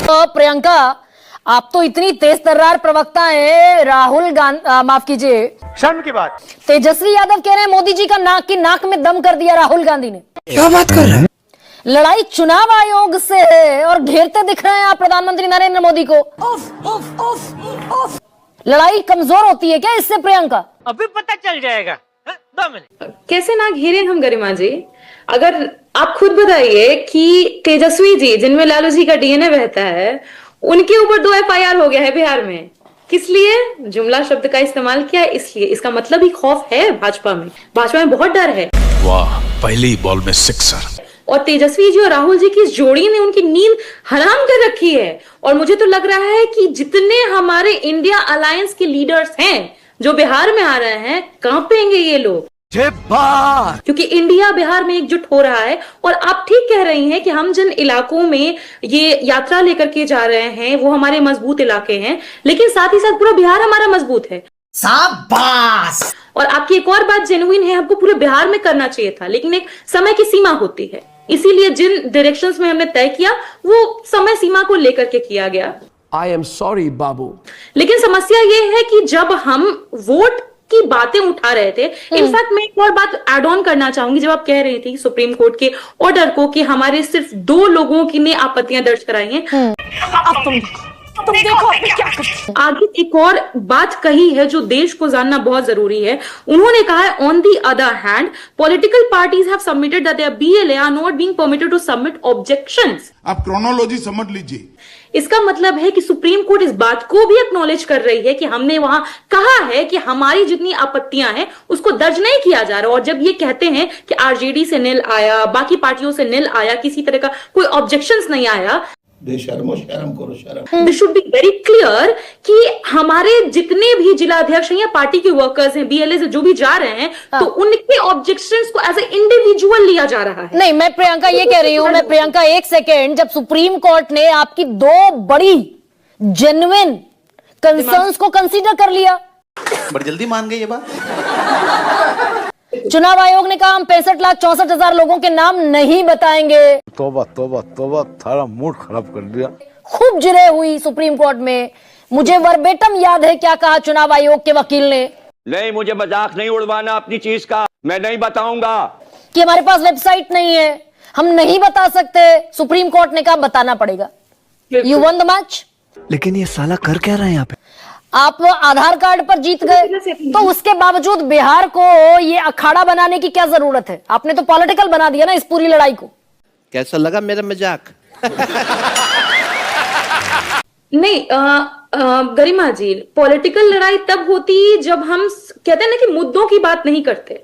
तो प्रियंका, आप तो इतनी तेज तर्रार प्रवक्ता है, राहुल गांधी, माफ कीजिए, शर्म की बात। तेजस्वी यादव कह रहे हैं मोदी जी का नाक में दम कर दिया राहुल गांधी ने। क्या बात कर रहे हैं? लड़ाई चुनाव आयोग से है और घेरते दिख रहे हैं आप प्रधानमंत्री नरेंद्र मोदी को। लड़ाई कमजोर होती है क्या इससे प्रियंका? अभी पता चल जाएगा। 2 मिनट। कैसे ना घेरे हम गरिमा जी? अगर आप खुद बताइए कि तेजस्वी जी, जिनमें लालू जी का डीएनए बहता है, उनके ऊपर 2 FIR हो गया है बिहार में। किस लिए? जुमला शब्द का इस्तेमाल किया है, इसलिए। इसका मतलब ही खौफ है भाजपा में। भाजपा में बहुत डर है। वाह, पहली बॉल में सिक्सर। और तेजस्वी जी और राहुल जी की इस जोड़ी ने उनकी नींद हराम कर रखी है। और मुझे तो लग रहा है कि जितने हमारे इंडिया अलायंस के लीडर्स हैं जो बिहार में आ रहे हैं, कांपेंगे ये लोग, क्योंकि इंडिया बिहार में एकजुट हो रहा है। और आप ठीक कह रही हैं कि हम जिन इलाकों में ये यात्रा लेकर के जा रहे हैं वो हमारे मजबूत इलाके हैं, लेकिन साथ ही साथ पूरा बिहार हमारा मजबूत है। शाबाश। और आपकी एक और बात जेन्युइन है, हमको पूरे बिहार में करना चाहिए था, लेकिन एक समय की सीमा होती है। इसीलिए जिन डायरेक्शंस में हमने तय किया वो समय सीमा को लेकर के किया गया। आई एम सॉरी बाबू। लेकिन समस्या ये है कि जब हम वोट की बातें उठा रहे थे, इनफैक्ट मैं एक और बात ऐड ऑन करना चाहूंगी। जब आप कह रही थी सुप्रीम कोर्ट के ऑर्डर को कि हमारे सिर्फ 2 लोगों की ने आपत्तियां दर्ज कराई हैं, तुम देखो क्या आगे एक और बात कही है जो देश को जानना बहुत जरूरी है। उन्होंने कहा है, on the other hand political parties have submitted that their BLA are not being permitted to submit objections. आप क्रोनोलॉजी समझ लीजिए। इसका मतलब है कि सुप्रीम कोर्ट इस बात को भी एक्नॉलेज कर रही है कि हमने वहां कहा है कि हमारी जितनी आपत्तियां हैं उसको दर्ज नहीं किया जा रहा। और जब ये कहते हैं कि आरजेडी से निल आया, बाकी पार्टियों से निल आया, किसी तरह का कोई ऑब्जेक्शंस नहीं आया, बेशर्मो शर्म करो शर्म। This should be very clear कि हमारे जितने भी जिला अध्यक्ष हैं या पार्टी के वर्कर्स हैं, BLA से जो भी जा रहे हैं, तो उनके ऑब्जेक्शंस को एज ए इंडिविजुअल लिया जा रहा है। नहीं, मैं प्रियंका ये कह रही हूं, मैं प्रियंका एक सेकेंड, जब सुप्रीम कोर्ट ने आपकी 2 बड़ी जेन्युइन कंसर्न्स को कंसीडर कर लिया, बड़ी जल्दी मान गई ये बात। चुनाव आयोग ने कहा हम 65,64,000 लोगों के नाम नहीं बताएंगे। तोबा तोबा तोबा, थारा मूड खराब कर दिया। खूब जिरे हुई सुप्रीम कोर्ट में। मुझे वर्बेटम याद है क्या कहा चुनाव आयोग के वकील ने। नहीं, मुझे मजाक नहीं उड़वाना अपनी चीज का, मैं नहीं बताऊंगा। कि हमारे पास वेबसाइट नहीं है, हम नहीं बता सकते। सुप्रीम कोर्ट ने कहा बताना पड़ेगा। You one the match. लेकिन ये साला कर क्या रहा है यहाँ पे? आप आधार कार्ड पर जीत गए, तो उसके बावजूद बिहार को ये अखाड़ा बनाने की क्या जरूरत है? आपने तो पॉलिटिकल बना दिया ना इस पूरी लड़ाई को। कैसा लगा मेरा मजाक? नहीं गरिमा जी, पॉलिटिकल लड़ाई तब होती जब हम कहते हैं ना कि मुद्दों की बात नहीं करते।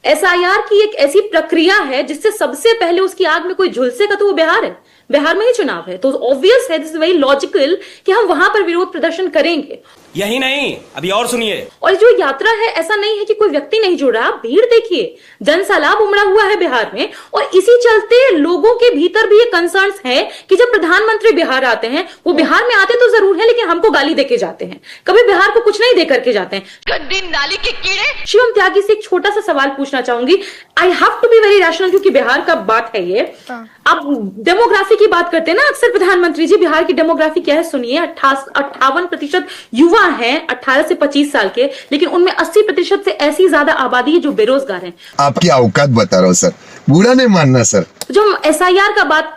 SIR की एक ऐसी प्रक्रिया है जिससे सबसे पहले उसकी आग में कोई झुलसेगा तो वो बिहार है। बिहार में ही चुनाव है, तो ऑब्वियस है, दिस इज वेरी लॉजिकल कि हम वहां पर विरोध प्रदर्शन करेंगे। यही नहीं, अभी और सुनिए। और जो यात्रा है, ऐसा नहीं है कि कोई व्यक्ति नहीं जुड़ रहा। आप भीड़ देखिए, जनसैलाब उमड़ा हुआ है बिहार में। और इसी चलते लोगों के भीतर भी ये कंसर्न्स है कि जब प्रधानमंत्री बिहार आते हैं, वो बिहार में आते तो जरूर है, लेकिन हमको गाली देके जाते हैं, कभी बिहार को कुछ नहीं दे करके जाते हैं। गड्डी नाली के कीड़े। शिवम त्यागी से एक छोटा सा सवाल पूछना चाहूंगी। I have to be very rational, क्योंकि बिहार का बात है ये। आप डेमोग्राफी की बात करते हैं ना अक्सर प्रधानमंत्री जी, बिहार की डेमोग्राफी क्या है सुनिए। 58% युवा हैं 18 से 25 साल के, लेकिन उनमें 80% से ऐसी ज्यादा आबादी है जो बेरोजगार हैं। आपकी औकात बता रहा हूँ सर, बुरा नहीं मानना सर। जो हम SIR का बात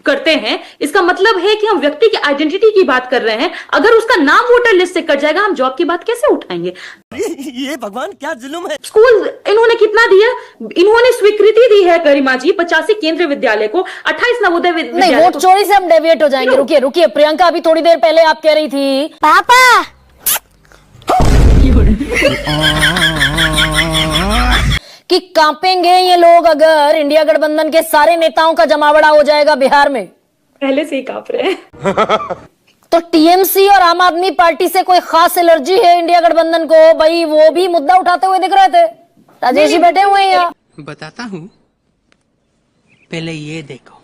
करते हैं, इसका मतलब है कि हम व्यक्ति की आइडेंटिटी की बात कर रहे हैं। अगर उसका नाम वोटर लिस्ट से कट जाएगा, हम जॉब की बात कैसे उठाएंगे? ये भगवान क्या जुल्म है। स्कूल इन्होंने कितना दिया? इन्होंने स्वीकृति दी है गरिमा जी 85 केंद्रीय विद्यालय को, 28 नवोदय विद्यालय। नहीं, वोट चोरी से हम डेविएट हो जाएंगे। रुकिए रुकिए प्रियंका, अभी थोड़ी देर पहले आप कह रही थी पापा कि कांपेंगे ये लोग अगर इंडिया गठबंधन के सारे नेताओं का जमावड़ा हो जाएगा बिहार में। पहले से ही कांप रहे हैं। तो TMC और आम आदमी पार्टी से कोई खास एलर्जी है इंडिया गठबंधन को? भाई वो भी मुद्दा उठाते हुए दिख रहे थे। राजेश जी बैठे हुए हैं यहाँ। बताता हूँ, पहले ये देखो।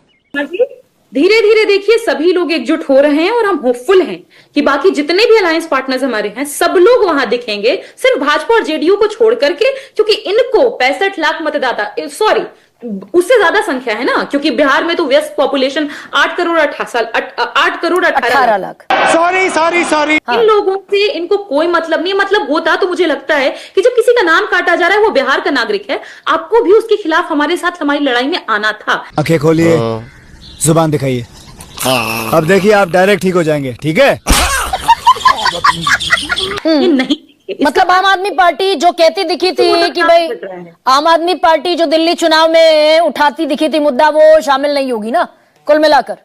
धीरे धीरे देखिए सभी लोग एकजुट हो रहे हैं और हम होपफुल हैं कि बाकी जितने भी अलायंस पार्टनर्स हमारे हैं सब लोग वहां दिखेंगे, सिर्फ भाजपा और JDU को छोड़ करके, क्योंकि इनको 65 लाख मतदाता, सॉरी उससे ज्यादा संख्या है ना, क्योंकि बिहार में तो व्यस्त पॉपुलेशन 8 करोड़ 18 लाख। सॉरी इन लोगों से इनको कोई मतलब नहीं है। मतलब होता तो मुझे लगता है कि जब किसी का नाम काटा जा रहा है, वो बिहार का नागरिक है, आपको भी उसके खिलाफ हमारे साथ हमारी लड़ाई में आना था। आंखें खोलिए, जुबान दिखाइए। अब देखिए आप डायरेक्ट ठीक हो जाएंगे, ठीक है? ये नहीं, मतलब आम आदमी पार्टी जो कहती दिखी थी कि भाई आम आदमी पार्टी जो दिल्ली चुनाव में उठाती दिखी थी मुद्दा, वो शामिल नहीं होगी ना कुल मिलाकर।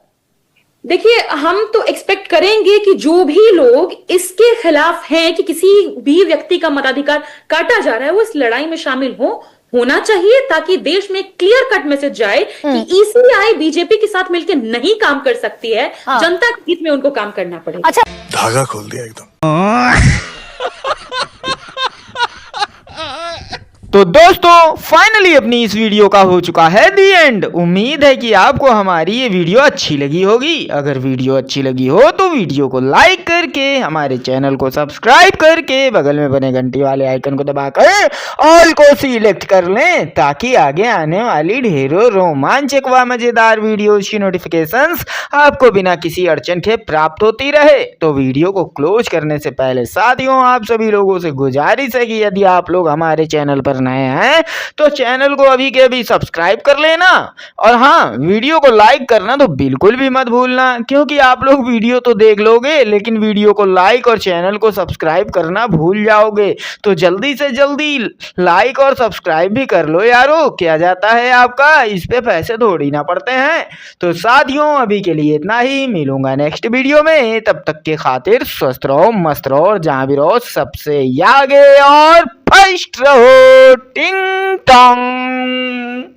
देखिए, हम तो एक्सपेक्ट करेंगे कि जो भी लोग इसके खिलाफ हैं कि किसी भी व्यक्ति का मताधिकार काटा जा रहा है, वो इस लड़ाई में शामिल होना चाहिए, ताकि देश में क्लियर कट मैसेज जाए कि ईसीआई बीजेपी के साथ मिलकर नहीं काम कर सकती है। जनता के हित में उनको काम करना पड़ेगा। अच्छा, धागा खोल दिया एकदम। तो दोस्तों फाइनली अपनी इस वीडियो का हो चुका है दी एंड। उम्मीद है कि आपको हमारी ये वीडियो अच्छी लगी होगी। अगर वीडियो अच्छी लगी हो तो वीडियो को लाइक करके, हमारे चैनल को सब्सक्राइब करके, बगल में बने घंटी वाले आइकन को दबाकर ऑल को सिलेक्ट कर लें, ताकि आगे आने वाली ढेरों रोमांचक व मजेदार वीडियोज की नोटिफिकेशंस आपको बिना किसी अड़चन के प्राप्त होती रहे। तो वीडियो को क्लोज करने से पहले साथियों, आप सभी लोगों से गुजारिश है कि यदि आप लोग हमारे चैनल पर नए हैं तो चैनल को अभी के अभी सब्सक्राइब कर लेना, और हाँ, वीडियो को लाइक करना तो बिल्कुल भी मत भूलना, क्योंकि आप लोग वीडियो तो देख लोगे लेकिन वीडियो को लाइक और चैनल को सब्सक्राइब करना भूल जाओगे। तो जल्दी से जल्दी लाइक और सब्सक्राइब भी कर लो यारो, क्या जाता है आपका, इस पे पैसे थोड़ी ना पड़ते हैं। तो साथियों अभी के लिए इतना ही, मिलूंगा नेक्स्ट वीडियो में, तब तक के खातिर स्वस्थ रहो, मस्त रहो और जहां भी रहो सबसे आगे और फर्स्ट रहो। टिंग टोंग।